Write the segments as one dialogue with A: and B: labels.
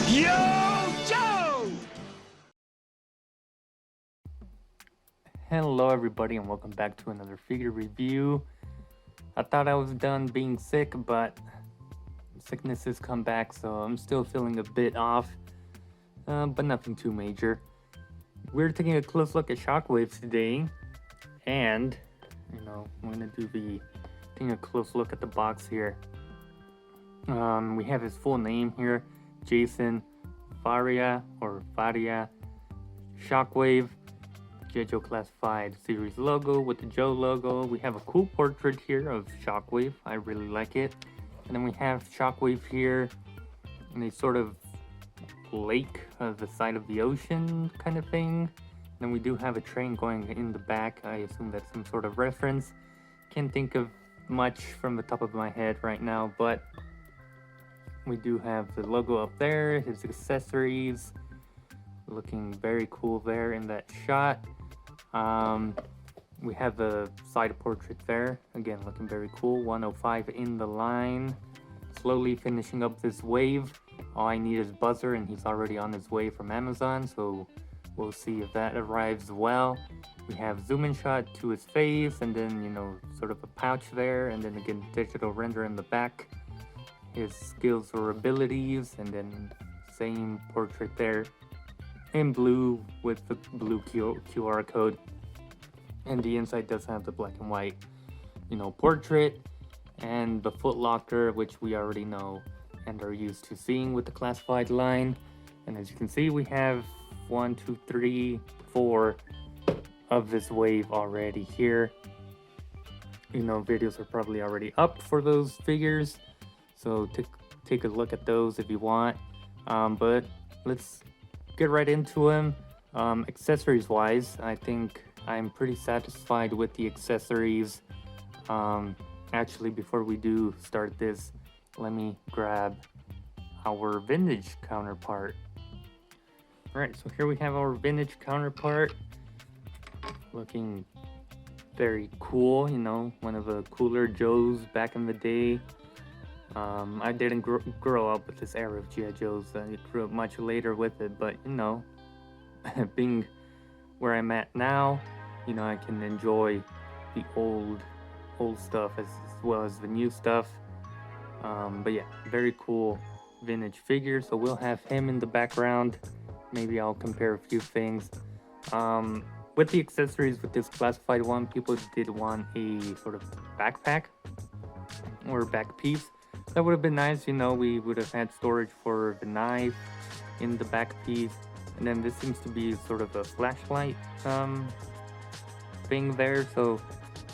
A: Yo, Joe!
B: Hello everybody and welcome back to another figure review. I thought I was done being sick, but sickness has come back, so I'm still feeling a bit off, but nothing too major. We're taking a close look at Shockwave today, and I'm gonna taking a close look at the box here. We have his full name here, Jason Faria or Faria Shockwave. G.I.Joe Classified series logo with the Joe logo. We have a cool portrait here of Shockwave. I really like it. And then we have Shockwave here in a sort of lake of the side of the ocean kind of thing. And then we do have a train going in the back. I assume that's some sort of reference. Can't think of much from the top of my head right now, but we do have the logo up there, his accessories, looking very cool there in that shot. We have the side portrait there, again looking very cool. 105 in the line, slowly finishing up this wave. All I need is buzzer and he's already on his way from Amazon, so we'll see if that arrives well. We have zoom in shot to his face, and then sort of a pouch there, and then again digital render in the back, his skills or abilities, and then same portrait there in blue with the blue QR code. And the inside does have the black and white portrait and the foot locker, which we already know and are used to seeing with the classified line. And as you can see, we have 1, 2, 3, 4 of this wave already here. Videos are probably already up for those figures, so take a look at those if you want. But let's get right into them. Accessories wise, I think I'm pretty satisfied with the accessories. Actually, before we do start this, let me grab our vintage counterpart. Alright, so here we have our vintage counterpart, looking very cool, one of the cooler Joes back in the day. I didn't grow up with this era of G.I. Joes. I grew up much later with it, but being where I'm at now, I can enjoy the old stuff as well as the new stuff. But yeah, very cool vintage figure. So we'll have him in the background. Maybe I'll compare a few things. With the accessories with this classified one, people did want a sort of backpack or back piece. That would have been nice, we would have had storage for the knife in the back piece. And then this seems to be sort of a flashlight thing there. So,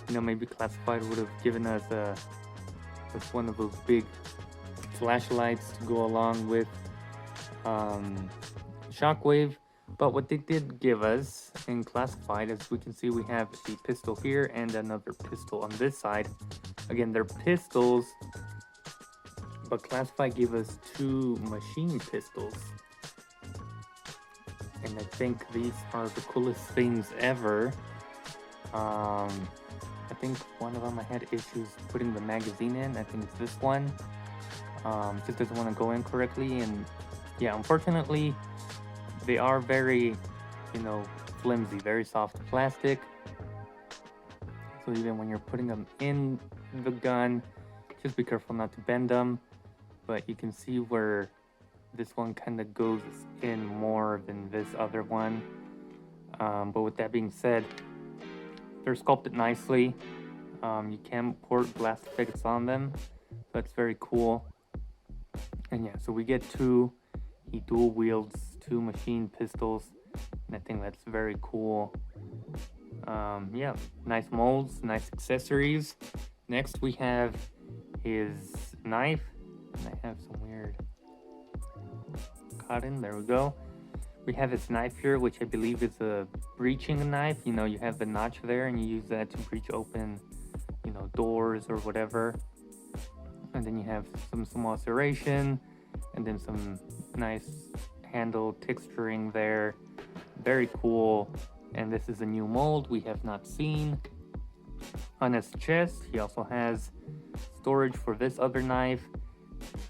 B: maybe classified would have given us just one of those big flashlights to go along with Shockwave. But what they did give us in classified, as we can see, we have a pistol here and another pistol on this side. Again, they're pistols, but classified gave us 2 machine pistols. And I think these are the coolest things ever. I think one of them I had issues putting the magazine in. I think it's this one. Just doesn't want to go in correctly. And yeah, unfortunately, they are very, flimsy, very soft plastic. So even when you're putting them in the gun, just be careful not to bend them. But you can see where this one kind of goes in more than this other one. But with that being said, they're sculpted nicely. You can port blast effects on them. That's very cool. And yeah, so we get he dual wields 2 machine pistols. And I think that's very cool. Yeah, nice molds, nice accessories. Next we have his knife. And I have some weird cotton. There we go. We have his knife here, which I believe is a breaching knife. You have the notch there and you use that to breach open, doors or whatever. And then you have some small serration and then some nice handle texturing there. Very cool. And this is a new mold we have not seen. On his chest, he also has storage for this other knife.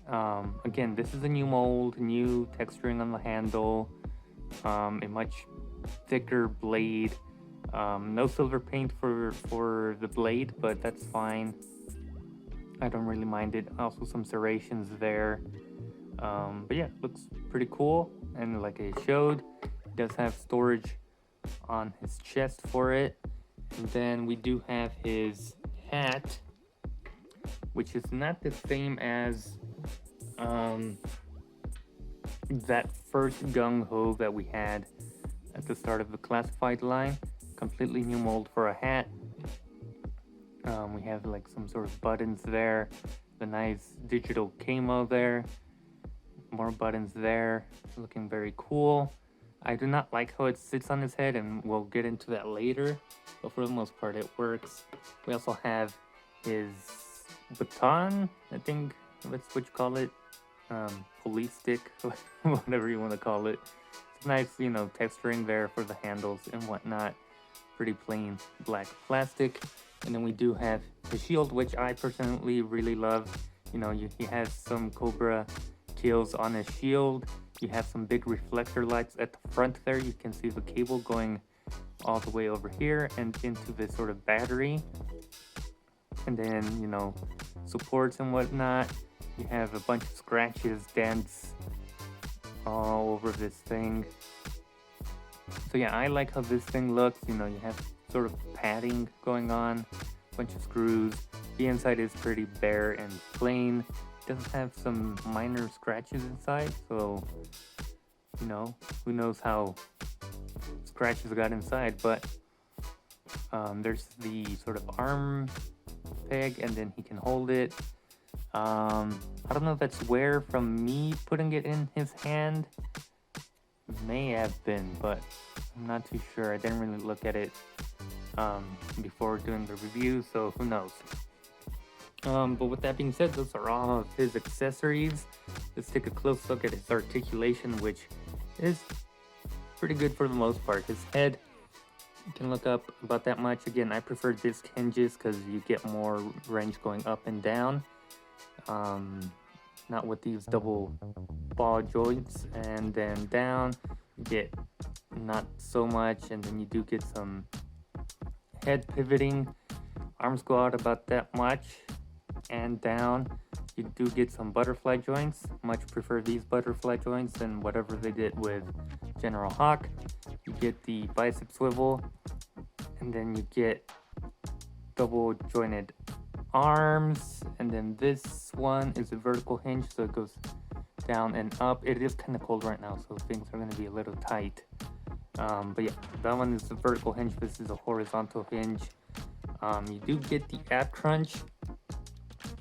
B: Again, this is a new mold, new texturing on the handle, a much thicker blade. No silver paint for the blade, but that's fine. I don't really mind it. Also some serrations there. But yeah, looks pretty cool. And like I showed, it does have storage on his chest for it. And then we do have his hat, which is not the same as that first gung ho that we had at the start of the classified line. Completely new mold for a hat. We have like some sort of buttons there, the nice digital camo there, more buttons there, looking very cool. I do not like how it sits on his head, and we'll get into that later, but for the most part it works. We also have his baton, I think that's what you call it, police stick, whatever you want to call it. It's nice, you know, texturing there for the handles and whatnot. Pretty plain black plastic. And then we do have the shield, which I personally really love. You know, he has some Cobra kills on his shield. You have some big reflector lights at the front there. You can see the cable going all the way over here and into this sort of battery. And then, you know, supports and whatnot. You have a bunch of scratches, dents all over this thing. So yeah, I like how this thing looks. You know, you have sort of padding going on, bunch of screws. The inside is pretty bare and plain. It does have some minor scratches inside, so you know, who knows how scratches got inside. But there's the sort of arm peg, and then he can hold it. I don't know if that's wear from me putting it in his hand. May have been, but I'm not too sure. I didn't really look at it before doing the review, so who knows. But with that being said, those are all of his accessories. Let's take a close look at his articulation, which is pretty good for the most part. His head, you can look up about that much. Again, I prefer disc hinges because you get more range going up and down. Not with these double ball joints. And then down, you get not so much, and then you do get some head pivoting. Arms go out about that much, and down you do get some butterfly joints. Much prefer these butterfly joints than whatever they did with General Hawk. You get the bicep swivel, and then you get double jointed arms, and then this one is a vertical hinge, so it goes down and up. It is kind of cold right now, so things are going to be a little tight. But yeah, that one is the vertical hinge. This is a horizontal hinge. You do get the ab crunch.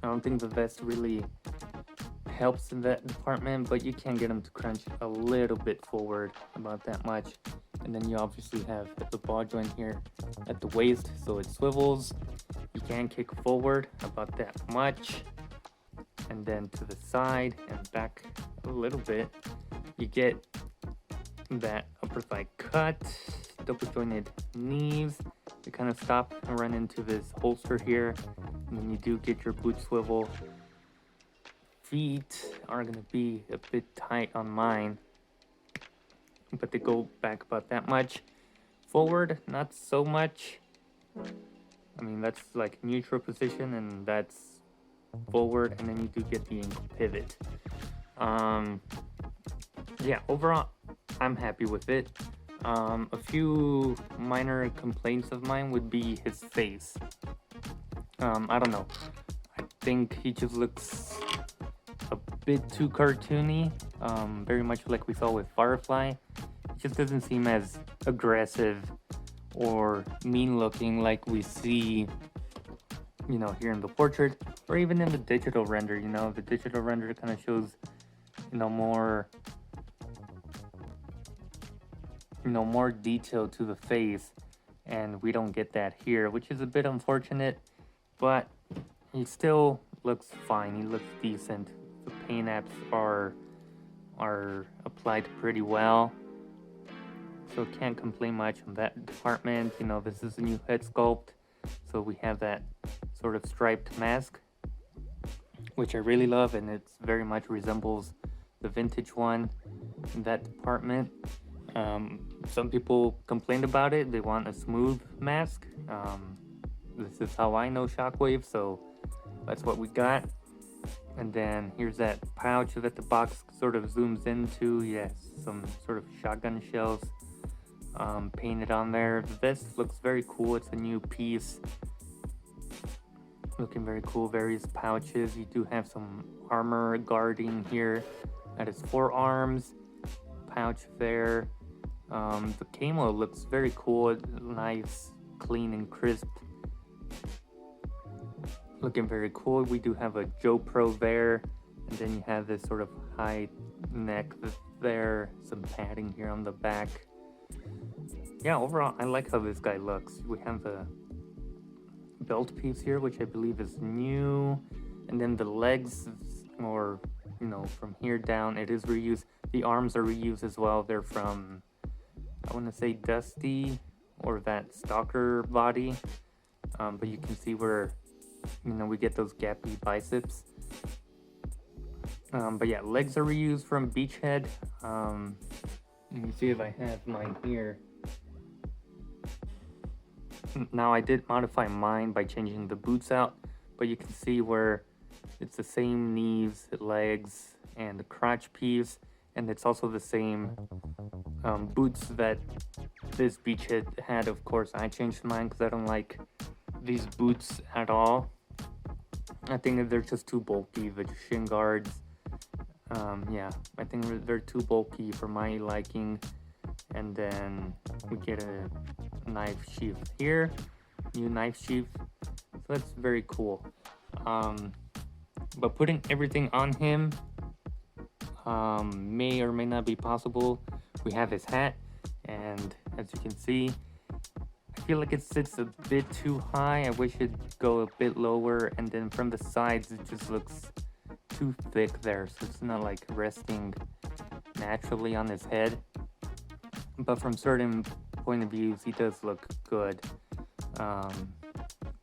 B: I don't think the vest really helps in that department, but you can get them to crunch a little bit forward, about that much. And then you obviously have the ball joint here at the waist, so it swivels. You can kick forward about that much, and then to the side and back a little bit. You get that upper thigh cut, double jointed knees. They kind of stop and run into this holster here, and then you do get your boot swivel. Feet are going to be a bit tight on mine, but they go back about that much. Forward, not so much. I mean, that's like neutral position, and that's forward, and then you do get the ankle pivot. Yeah, overall, I'm happy with it. A few minor complaints of mine would be his face. I don't know. I think he just looks a bit too cartoony, very much like we saw with Firefly. It just doesn't seem as aggressive or mean looking like we see, you know, here in the portrait, or even in the digital render. You know, the digital render kind of shows, you know, more detail to the face, and we don't get that here, which is a bit unfortunate, but he still looks fine. He looks decent. The paint apps are applied pretty well, so can't complain much on that department. You know, this is a new head sculpt, so we have that sort of striped mask. which I really love, and it very much resembles the vintage one in that department. Some people complained about it. They want a smooth mask. This is how I know Shockwave, so that's what we got. And then here's that pouch that the box sort of zooms into. Yes, some sort of shotgun shells painted on there. The vest looks very cool. It's a new piece. Looking very cool. Various pouches. You do have some armor guarding here at his forearms. Pouch there. The camo looks very cool. Nice, clean, and crisp. Looking very cool. We do have a Joe Pro there. And then you have this sort of high neck there. Some padding here on the back. Yeah, overall, I like how this guy looks. We have the belt piece here, which I believe is new, and then the legs, or from here down, it is reused. The arms are reused as well. They're from, I want to say, Dusty or that Stalker body, but you can see where we get those gappy biceps. But yeah, legs are reused from Beachhead. Let me see if I have mine here. Now I did modify mine by changing the boots out, but you can see where it's the same knees, legs, and the crotch piece, and it's also the same boots that this Beachhead had. Of course, I changed mine because I don't like these boots at all. I think that they're just too bulky, the shin guards. Yeah, I think they're too bulky for my liking. And then we get a knife sheath here, new knife sheath, so that's very cool. But putting everything on him may or may not be possible. We have his hat, and as you can see, I feel like it sits a bit too high. I wish it'd go a bit lower, and then from the sides it just looks too thick there, so it's not like resting naturally on his head. But from certain point of views, he does look good. But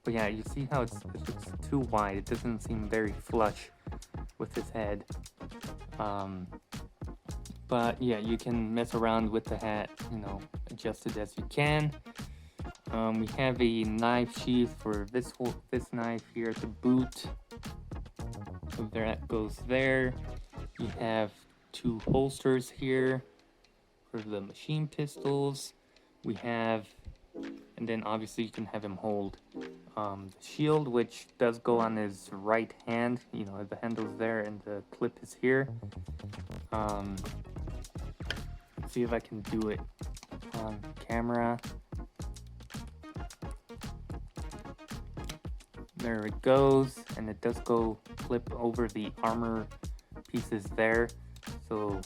B: yeah, you see how it looks too wide. It doesn't seem very flush with his head. But yeah, you can mess around with the hat, adjust it as you can. We have a knife sheath for this knife here at the boot. So that goes there. You have two holsters here for the machine pistols. We have, and then obviously you can have him hold the shield, which does go on his right hand. The handle's there and the clip is here. Let's see if I can do it on camera. There it goes, and it does go clip over the armor pieces there. So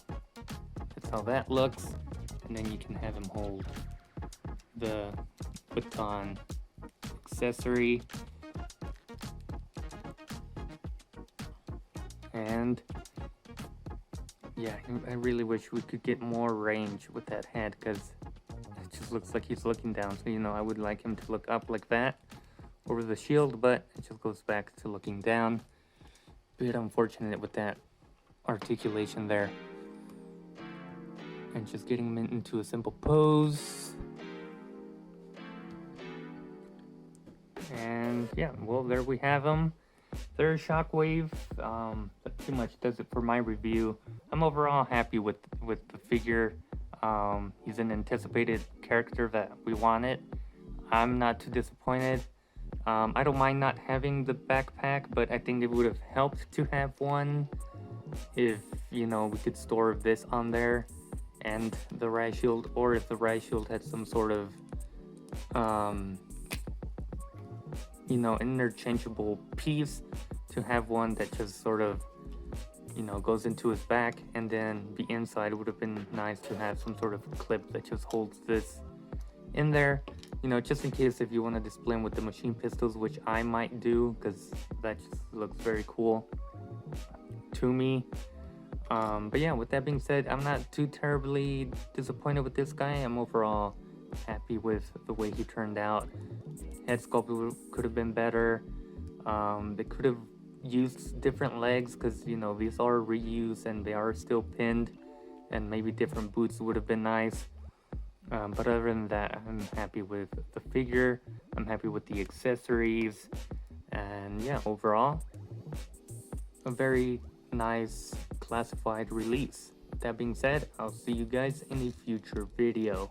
B: that's how that looks. And then you can have him hold the baton accessory. And yeah, I really wish we could get more range with that head, because it just looks like he's looking down. So I would like him to look up like that over the shield, but it just goes back to looking down. Bit unfortunate with that articulation there. And just getting him into a simple pose. And yeah, well, there we have him. There's Shockwave. That pretty much does it for my review. I'm overall happy with the figure. He's an anticipated character that we wanted. I'm not too disappointed. I don't mind not having the backpack, but I think it would have helped to have one if we could store this on there and the riot shield, or if the riot shield had some sort of interchangeable piece, to have one that just sort of goes into his back, and then the inside would have been nice to have some sort of clip that just holds this in there, just in case if you want to display them with the machine pistols, which I might do, because that just looks very cool to me. But yeah, with that being said, I'm not too terribly disappointed with this guy. I'm overall happy with the way he turned out. Head sculpt could have been better. They could have use different legs because you know these are reused and they are still pinned, and maybe different boots would have been nice. But other than that, I'm happy with the figure. I'm happy with the accessories, and yeah, overall, a very nice classified release. With that being said, I'll see you guys in a future video.